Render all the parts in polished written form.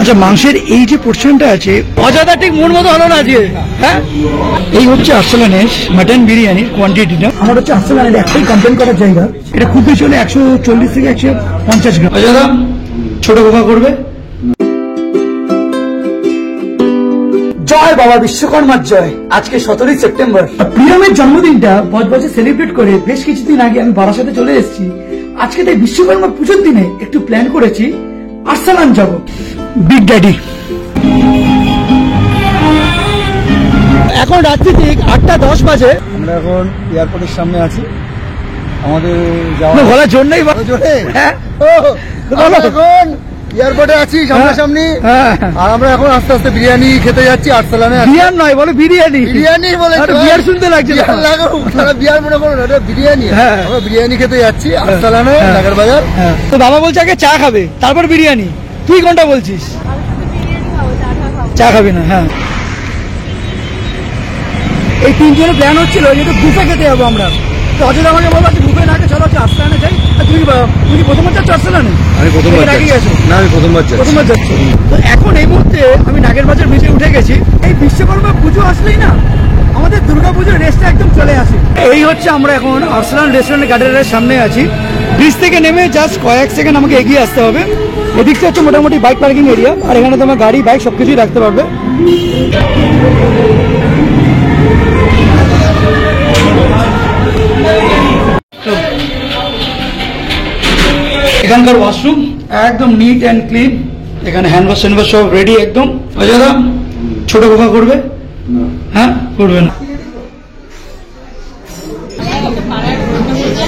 আচ্ছা, মাংসের এই যে পোর্শনটা আছে অজাদা ঠিক মন মতো হলো না আজকে। হ্যাঁ, এই হচ্ছে আরসালানের মাটন বিরিয়ানির কোয়ান্টিটিটা। আমার হচ্ছে আরসালানের একটাই কমপ্লেন করার জায়গা, এটা খুব বেশি হলে 140 থেকে 150 গ্রাম। অজাদা ছোট গোপা করবে। জয় বাবা বিশ্বকর্মার জয়। আজকে 17ই সেপ্টেম্বর, প্রিয়মের জন্মদিনটা বজবজে সেলিব্রেট করে বেশ কিছুদিন আগে আমি বারাসাতে চলে এসেছি। আজকে তাই বিশ্বকর্মা পুজোর দিনে একটু প্ল্যান করেছি আরসালান যাব। Big daddy. এখন রাত্রি ঠিক 8:10 বাজে। আমরা এখন এয়ারপোর্টের সামনে আছি। আমাদের গলার জোর নেই। হ্যাঁ, এখন এয়ারপোর্টে আছি সামনাসামনি। আর আমরা এখন আস্তে আস্তে বিরিয়ানি খেতে যাচ্ছি আরসালানে। বিরিয়ানি নয়, বলে বিরিয়ানি। বিরিয়ানি বলে বিয়ার শুনতে লাগছে। বিয়ার মনে করো না, বিরিয়ানি। আমরা বিরিয়ানি খেতে যাচ্ছি আরসালানে, নাগের বাজার। তো বাবা বলছে আগে চা খাবে তারপর বিরিয়ানি। তুই কোনটা বলছিস? চা খাবি না? হ্যাঁ, এই তিনজনের প্ল্যান হচ্ছিল যেহেতু বুফে খেতে যাবো আমরা। তো অযোধ্যা আমাকে বলবো বুফে না চলো আরসালানে যাই। তুমি প্রথমবার যাচ্ছ আরসালানে? আমি প্রথমবার যাচ্ছি। তো এখন এই মুহূর্তে আমি নাগের বাজার ব্রিজে উঠে গেছি। এই বিশ্বকর্মা পুজো আসলেই না আমাদের দুর্গাপুজোর রেসটা একদম চলে আসে। এই হচ্ছে আমরা এখন আরসালান রেস্টুরেন্ট গার্ডেনের সামনে আছি। ব্রিজ থেকে নেমে জাস্ট কয়েক সেকেন্ড আমাকে এগিয়ে আসতে হবে। এদিকটা হচ্ছে মোটামুটি বাইক পার্কিং এরিয়া, আর এখানে তোমার গাড়ি বাইক সবকিছুই রাখতে পারবে। এখানকার ওয়াশরুম একদম নিট অ্যান্ড ক্লিন। এখানে হ্যান্ড ওয়াশ সব রেডি একদম। অযোধ্যা ছোট গোপা করবে? হ্যাঁ, করবে না।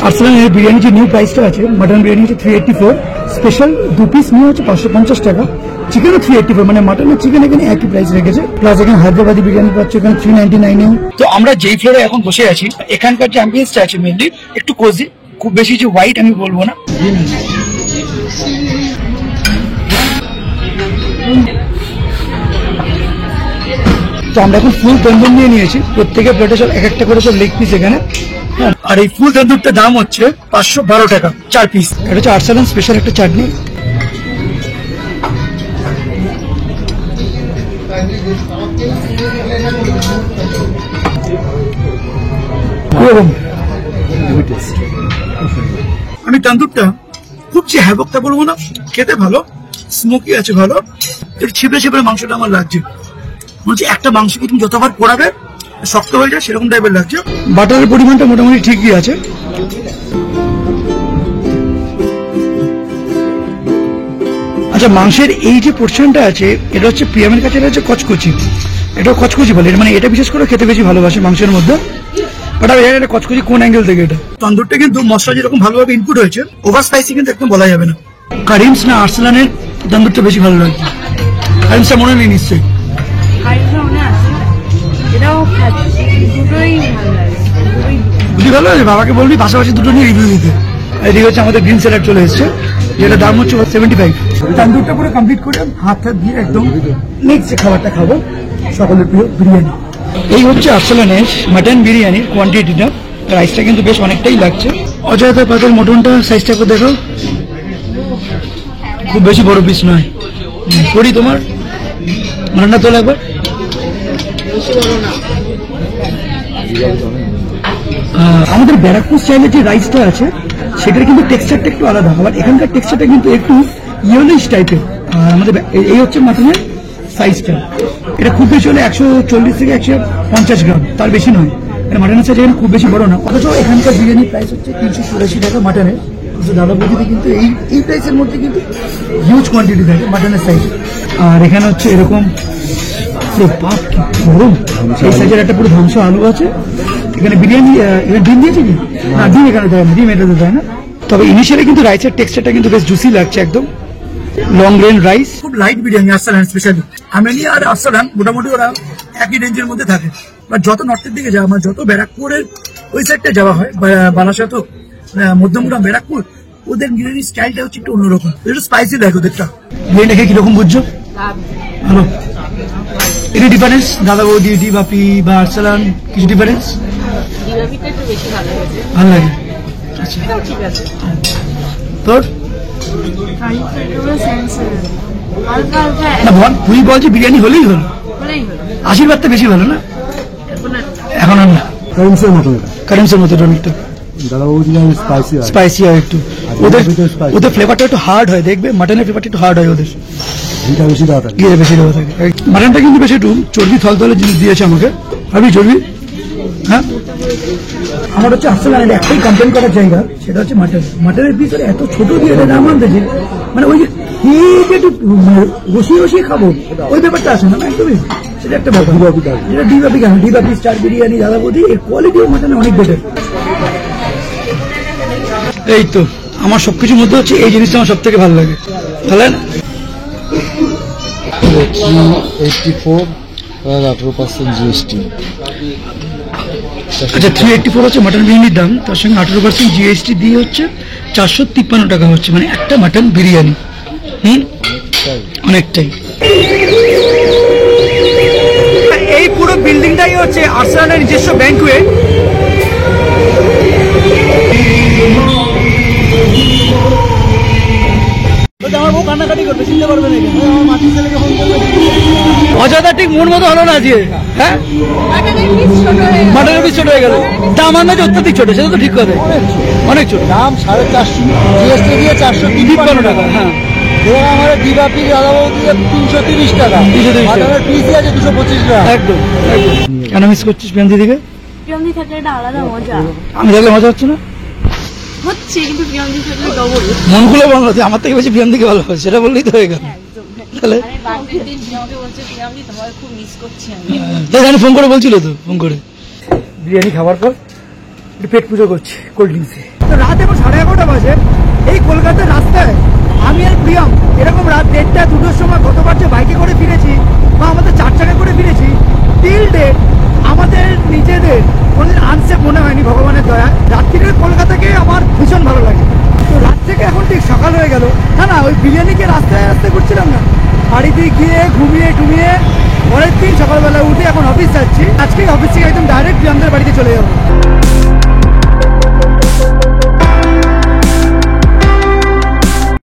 আরসালানের বিরিয়ানি যে নিউ প্রাইসটা আছে, মাটন বিরিয়ানি হচ্ছে 384, স্পেশাল 2 পিস নিয়ে হচ্ছে 550 টাকা। চিকেনও 384, মানে মাটন আর চিকেন এখানে একই প্রাইস রেখেছে। প্লাস এখানে হায়দ্রাবাদি বিরিয়ানি পাচ্ছে এখানে 399 এ। তো আমরা যেই ফ্লোরে এখন বসে আছি, এখানকার যে অ্যাম্বিয়েন্সটা আছে মেনলি একটু কোজি, খুব বেশি যে হোয়াইট আমি বলবো না। তো আমরা এখন ফুল তন্দুর নিয়ে নিয়েছি, প্রত্যেকের প্লেটে সব এক একটা করে সব লেগ পিস এখানে। আর এই ফুল তন্দুরটার দাম হচ্ছে 512 টাকা 4 পিস। এটা হচ্ছে আরসালান স্পেশাল একটা চাটনি। আমি তন্দুরটা খুব যে হ্যাভকটা বলবো না, খেতে ভালো, স্মোকি আছে ভালো, ছিপড়ে ছিপড়ে মাংসটা আমার লাগছে। বলছি একটা মাংসকে তুমি যতবার পোড়াবে শক্ত হয়ে যায় সেরকম টাইপের লাগছে। বাটারের পরিমাণটা মোটামুটি ঠিকই আছে। আচ্ছা, মাংসের এই যে পোর্শনটা আছে এটা হচ্ছে প্রিয়ামের কাছে এটা হচ্ছে কচকচি। এটা কচকচি বলে, মানে এটা বিশেষ করে খেতে বেশি ভালোবাসে মাংসের মধ্যে। বাট এটা কচকচি কোন অ্যাঙ্গেল থেকে? এটা তন্দুরটা কিন্তু মশলা যেরকম ভালোভাবে ইনপুট হয়েছে, ওভার স্পাইসি কিন্তু একদম বলা যাবে না। কারিমস না আরসালানের তন্দুরটা বেশি ভালো লাগছে? কারিমসটা মনে নেই নিশ্চয়ই? দুটোই ভালো লাগে। বাবাকে বলবি পাশাপাশি দুটো নিয়ে রিভিউ দিতে। এদিকে হচ্ছে আমাদের গ্রিন স্যালাড চলে এসছে, যেটা দাম হচ্ছে 75। তন্দুরটা পুরো কমপ্লিট করে হাত দিয়ে একদম নেক্সট যে খাবারটা খাবো সকলের প্রিয় বিরিয়ানি। এই হচ্ছে আরসালানের মাটন বিরিয়ানির কোয়ান্টিটিটা। রাইসটা কিন্তু বেশ অনেকটাই লাগছে। অযোধ্যা পাতার মটনটা সাইজটা করে দেখো, খুব বেশি বড় পিস নয়। করি তোমার রান্না তো লাগবে। আমাদের ব্যারাকপুর স্টাইলের যে রাইসটা আছে সেটার কিন্তু টেক্সচারটা একটু আলাদা, আবার এখানকার টেক্সচারটা কিন্তু একটু ইয়েলিশ টাইপের। আমাদের এই হচ্ছে মাটনের সাইজটা, এটা খুব বেশি হলে 140 থেকে 150 গ্রাম, তার বেশি নয়। মাটনের সাইজ এখানে খুব বেশি বড় না। অথচ এখানকার বিরিয়ানির প্রাইস হচ্ছে 384 টাকা মাটনের। দাদা বৌদিতে কিন্তু এই প্রাইসের মধ্যে কিন্তু হিউজ কোয়ান্টিটি থাকে মাটনের সাইজ। আর এখানে হচ্ছে এরকম গরম সেই সাইজের একটা পুরো ধ্বংস আলু আছে। এখানে বিরিয়ানি ডিম দিয়েছে কি না? ডিম এখানে দেয় না, ডিম এটাতে দেয় না। তবে ইনিশিয়ালি কিন্তু রাইসের টেক্সচারটা কিন্তু বেশ জুসি লাগছে একদম। লং রেঞ্জ রাইস, খুব লাইট বিরিয়ানি আরসালান স্পেশালি। আমেলি আর আরসালান মোটামুটি ওরা একই রেঞ্জের মধ্যে থাকে। বাট যত নর্থের দিকে যাওয়া, মানে যত ব্যারাকপুরের ওই সাইডটা যাওয়া হয়, বারাসাত মধ্যমগ্রাম ব্যারাকপুর, ওদের বিরিয়ানির স্টাইলটা হচ্ছে একটু অন্যরকম, একটু স্পাইসি দেখো। ওদেরটা বিরিয়ানি খেয়ে কিরকম বুঝছো? ভালো। এটি ডিফারেন্স দাদা বৌদি বাপি বা আরসালান কিছু ডিফারেন্স? ভালো লাগে। আচ্ছা, তোর হালকা হালকা না তুই বলছি বিরিয়ানি হলেই হলো, হলেই হলো। আশীর্বাদটা বেশি ভালো না, এখন আর এখন আর না। কারিমসের মতো এটা কারিমসের মতো অনেকটা দাদা ওই স্পাইসি হয় স্পাইসি হয় একটু, ওদের ভিতরে spicy। ওদের ফ্লেভারটা একটু হার্ড হয়, দেখবে মাটনের ফ্লেভারটা একটু হার্ড হয় ওদের, ঘিটা বেশি দেওয়া থাকে ঘিয়ে বেশি দেওয়া থাকে। মাটনটা কিন্তু বেশি একটু চর্বি থলথলে জিনিস দিয়েছে আমাকে, ভাবি চর্বি। হ্যাঁ আমার হচ্ছে আসলে একটাই কমপ্লেন করার জায়গা, সেটা হচ্ছে মাটন, মাটনের পিস এত ছোট দিয়ে এটা নাম আনতেছে, মানে ওই যে খেয়ে যে একটু রসিয়ে রসিয়ে খাবো ওই ব্যাপারটা আসে না একদমই, সেটা একটা ব্যাপার। যেটা ডিবাপি কেন, ডিবাপি স্টার বিরিয়ানি দাদা বৌদি এর কোয়ালিটি মাটনে অনেক বেটার। এই তো আমার সবকিছুর মধ্যে হচ্ছে এই জিনিসটা আমার সব থেকে ভালো লাগে, ভালো না? 84 আর 18% জিএসটি। আচ্ছা 384 হচ্ছে মাটন বিরিয়ানির দাম, তার সঙ্গে 18% জিএসটি দিয়ে হচ্ছে 453 টাকা হচ্ছে, মানে একটা মাটন বিরিয়ানি। অনেকটাই। এই পুরো বিল্ডিংটাই হচ্ছে আর্সেনালের নিজস্ব ব্যাংকুয়েট। অযথা ঠিক মন মতো হলো না আজকে, হ্যাঁ মাটনের পিস ছোট হয়ে গেল, দাম আন্দাজে অত্যাধিক ছোট, সেটা তো ঠিক কথা, অনেক ছোট দাম 450, জিএসটি দিয়ে 453 টাকা। হ্যাঁ এবার আমাদের ডিবাপি দাদা বৌদি 330 টাকা, 330 টাকা। মাটনের পিসই আছে 225 টাকা। একদম। কেন মিস করছিস প্রিয়াম দিদিকে? প্রিয়মদি থাকলে একটা আলাদা মজা আমি থাকলে মজা হচ্ছে না, হচ্ছে, কিন্তু প্রিয়মদি থাকলে ডবল। মন খুলে বলো, আমার থেকে বেশি প্রিয়াম দিকে ভালো হয়, সেটা বললেই তো হয়ে গেল। তাহলে আরে বার্থডের দিন প্রিয়মদি বলছে, প্রিয়মদি তোমাকে খুব মিস করছি আমি। জানি ফোন করে বলছিল তো, ফোন করে বিরিয়ানি খাবার পর একটু পেট পুজো করছি কোল্ড ড্রিঙ্কসে। তো রাত এখন 11:30 বাজে, এই কলকাতার রাস্তায় আমি আর প্রিয়ম এরকম রাত 1:30 2টোর সময় কতবার যে বাইকে করে ফিরেছি বা আমাদের 4 চাকা করে ফিরেছি, টিল ডেট আমাদের নিজেদের কোনোদিন আনসেফ মনে হয়নি ভগবানের দয়া। রাত্রিরে কলকাতাকে আমার ভীষণ ভালো লাগে। তো রাত থেকে এখন ঠিক সকাল হয়ে গেল, না ওই বিরিয়ানিকে রাস্তায় রাস্তায় করছিলাম না, বাড়িতে গিয়ে ঘুমিয়ে টুমিয়ে পরের দিন সকালবেলা উঠে এখন অফিস যাচ্ছি। আজকে অফিস থেকে একদম ডাইরেক্ট প্রিয়মদের বাড়িতে চলে যাবো।